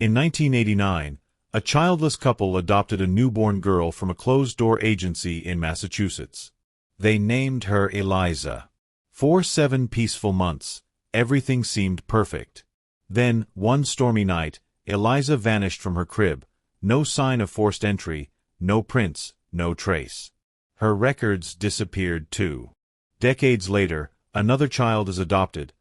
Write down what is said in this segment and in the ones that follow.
In 1989, a childless couple adopted a newborn girl from a closed-door agency in Massachusetts. They named her Eliza. For 7 peaceful months, everything seemed perfect. Then, one stormy night, Eliza vanished from her crib. No sign of forced entry, no prints, no trace. Her records disappeared too. Decades later, another child is adopted,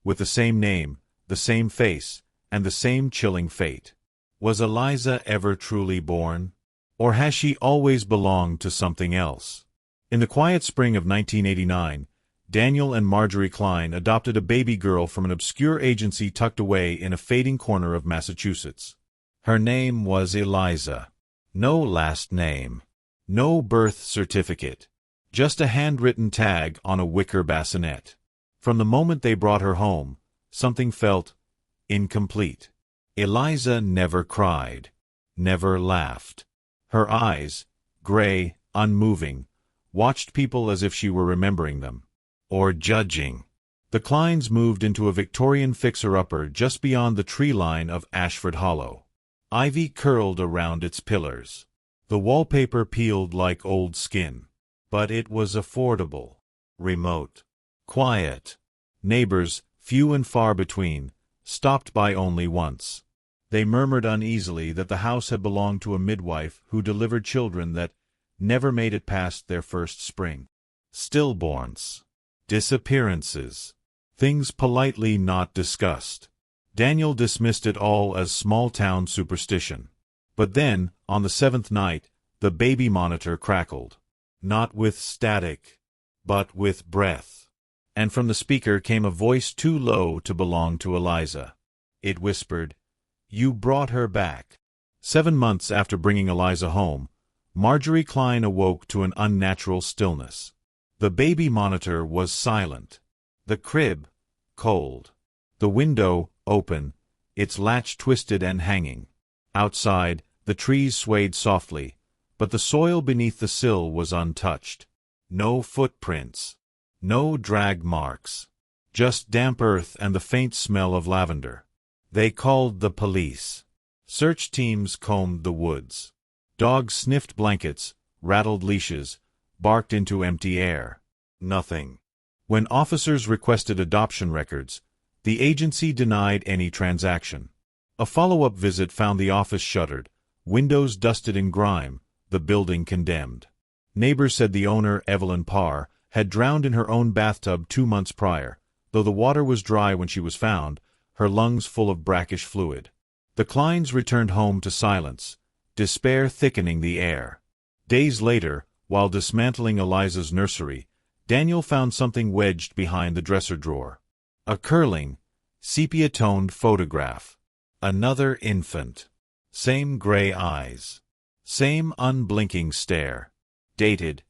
with the same name, the same face, and the same chilling fate. Was Eliza ever truly born? Or has she always belonged to something else? In the quiet spring of 1989, Daniel and Marjorie Klein adopted a baby girl from an obscure agency tucked away in a fading corner of Massachusetts. Her name was Eliza. No last name. No birth certificate. Just a handwritten tag on a wicker bassinet. From the moment they brought her home, something felt incomplete. Eliza never cried, never laughed. Her eyes, gray, unmoving, watched people as if she were remembering them, or judging. The Kleins moved into a Victorian fixer-upper just beyond the tree line of Ashford Hollow. Ivy curled around its pillars. The wallpaper peeled like old skin. But it was affordable, remote, quiet. Neighbors, few and far between, stopped by only once. They murmured uneasily that the house had belonged to a midwife who delivered children that never made it past their first spring. Stillborns. Disappearances. Things politely not discussed. Daniel dismissed it all as small-town superstition. But then, on the 7th night, the baby monitor crackled. Not with static, but with breath. And from the speaker came a voice too low to belong to Eliza. It whispered, "You brought her back." 7 months after bringing Eliza home, Marjorie Klein awoke to an unnatural stillness. The baby monitor was silent. The crib, cold. The window, open, its latch twisted and hanging. Outside, the trees swayed softly, but the soil beneath the sill was untouched. No footprints. No drag marks. Just damp earth and the faint smell of lavender. They called the police. Search teams combed the woods. Dogs sniffed blankets, rattled leashes, barked into empty air. Nothing. When officers requested adoption records, the agency denied any transaction. A follow-up visit found the office shuttered, windows dusted in grime, the building condemned. Neighbors said the owner, Evelyn Parr, had drowned in her own bathtub 2 months prior, though the water was dry when she was found, her lungs full of brackish fluid. The Kleins returned home to silence, despair thickening the air. Days later, while dismantling Eliza's nursery, Daniel found something wedged behind the dresser drawer. A curling, sepia-toned photograph. Another infant. Same gray eyes. Same unblinking stare. Dated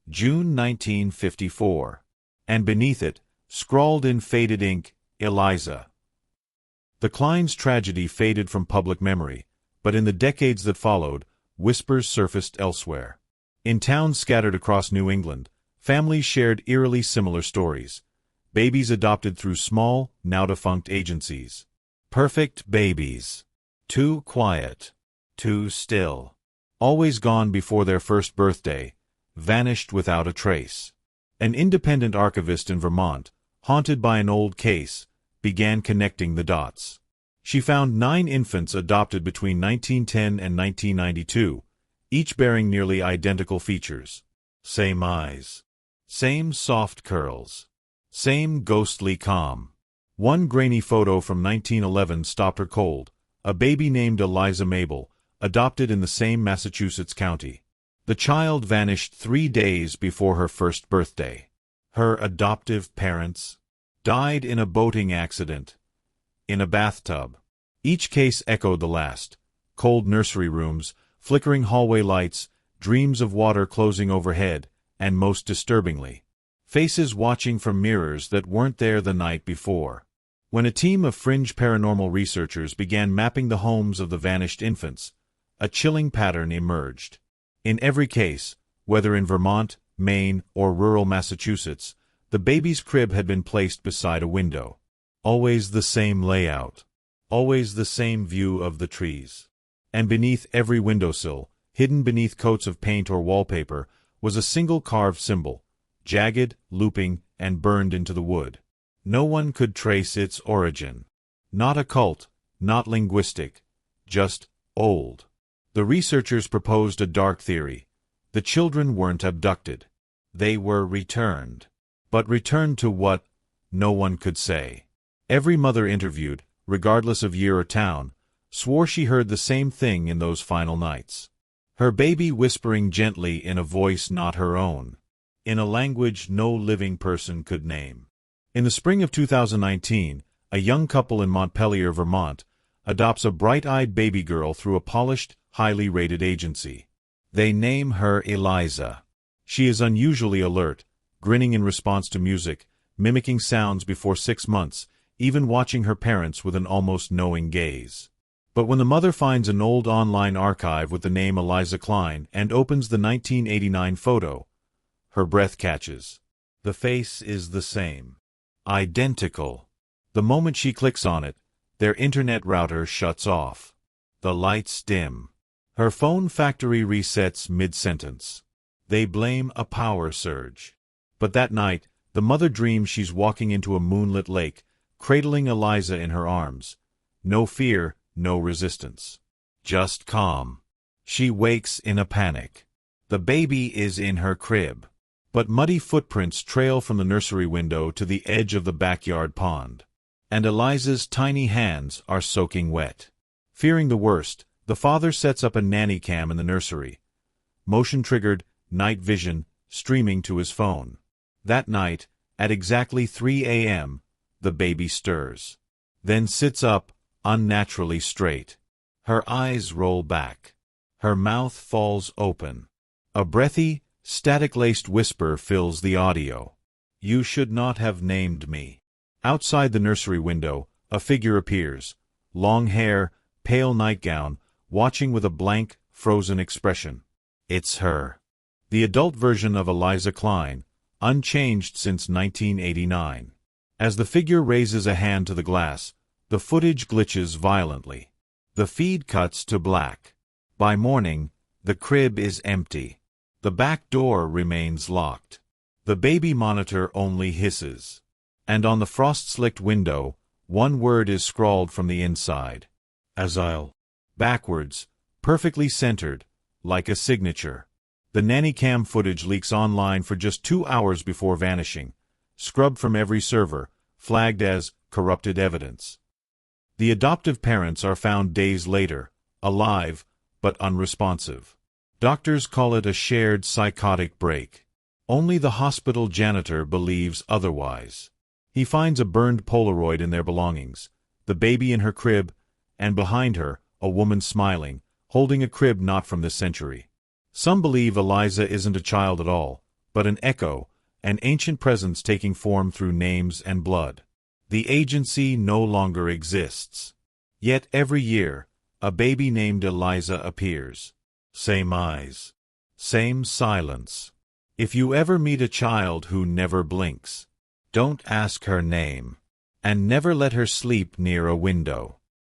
June 1954. And beneath it, scrawled in faded ink, Eliza. The Kleins' tragedy faded from public memory, but in the decades that followed, whispers surfaced elsewhere. In towns scattered across New England, families shared eerily similar stories. Babies adopted through small, now-defunct agencies. Perfect babies. Too quiet. Too still. Always gone before their first birthday. Vanished without a trace. An independent archivist in Vermont, haunted by an old case, began connecting the dots. She found 9 infants adopted between 1910 and 1992, each bearing nearly identical features. Same eyes. Same soft curls. Same ghostly calm. One grainy photo from 1911 stopped her cold. A baby named Eliza Mabel, adopted in the same Massachusetts county. The child vanished 3 days before her first birthday. Her adoptive parents died in a boating accident. In a bathtub. Each case echoed the last. Cold nursery rooms, flickering hallway lights, dreams of water closing overhead, and most disturbingly, faces watching from mirrors that weren't there the night before. When a team of fringe paranormal researchers began mapping the homes of the vanished infants, a chilling pattern emerged. In every case, whether in Vermont, Maine, or rural Massachusetts, the baby's crib had been placed beside a window. Always the same layout. Always the same view of the trees. And beneath every windowsill, hidden beneath coats of paint or wallpaper, was a single carved symbol, jagged, looping, and burned into the wood. No one could trace its origin. Not occult, not linguistic, just old. The researchers proposed a dark theory. The children weren't abducted. They were returned. But returned to what? No one could say. Every mother interviewed, regardless of year or town, swore she heard the same thing in those final nights. Her baby whispering gently in a voice not her own, in a language no living person could name. In the spring of 2019, a young couple in Montpelier, Vermont, adopts a bright-eyed baby girl through a polished, highly rated agency. They name her Eliza. She is unusually alert, grinning in response to music, mimicking sounds before 6 months, even watching her parents with an almost knowing gaze. But when the mother finds an old online archive with the name Eliza Klein and opens the 1989 photo, her breath catches. The face is the same. Identical. The moment she clicks on it, their internet router shuts off. The lights dim. Her phone factory resets mid-sentence. They blame a power surge. But that night, the mother dreams she's walking into a moonlit lake, cradling Eliza in her arms. No fear, no resistance. Just calm. She wakes in a panic. The baby is in her crib. But muddy footprints trail from the nursery window to the edge of the backyard pond. And Eliza's tiny hands are soaking wet. Fearing the worst, the father sets up a nanny cam in the nursery. Motion-triggered, night vision, streaming to his phone. That night, at exactly 3 a.m., the baby stirs. Then sits up, unnaturally straight. Her eyes roll back. Her mouth falls open. A breathy, static-laced whisper fills the audio. "You should not have named me." Outside the nursery window, a figure appears. Long hair, pale nightgown, watching with a blank, frozen expression. It's her. The adult version of Eliza Klein, unchanged since 1989. As the figure raises a hand to the glass, the footage glitches violently. The feed cuts to black. By morning, the crib is empty. The back door remains locked. The baby monitor only hisses. And on the frost-slicked window, one word is scrawled from the inside. Azile. Backwards, perfectly centered, like a signature. The nanny cam footage leaks online for just 2 hours before vanishing, scrubbed from every server, flagged as corrupted evidence. The adoptive parents are found days later, alive, but unresponsive. Doctors call it a shared psychotic break. Only the hospital janitor believes otherwise. He finds a burned Polaroid in their belongings, the baby in her crib, and behind her, a woman smiling, holding a crib not from this century. Some believe Eliza isn't a child at all, but an echo, an ancient presence taking form through names and blood. The agency no longer exists. Yet every year, a baby named Eliza appears. Same eyes. Same silence. If you ever meet a child who never blinks, don't ask her name, and never let her sleep near a window.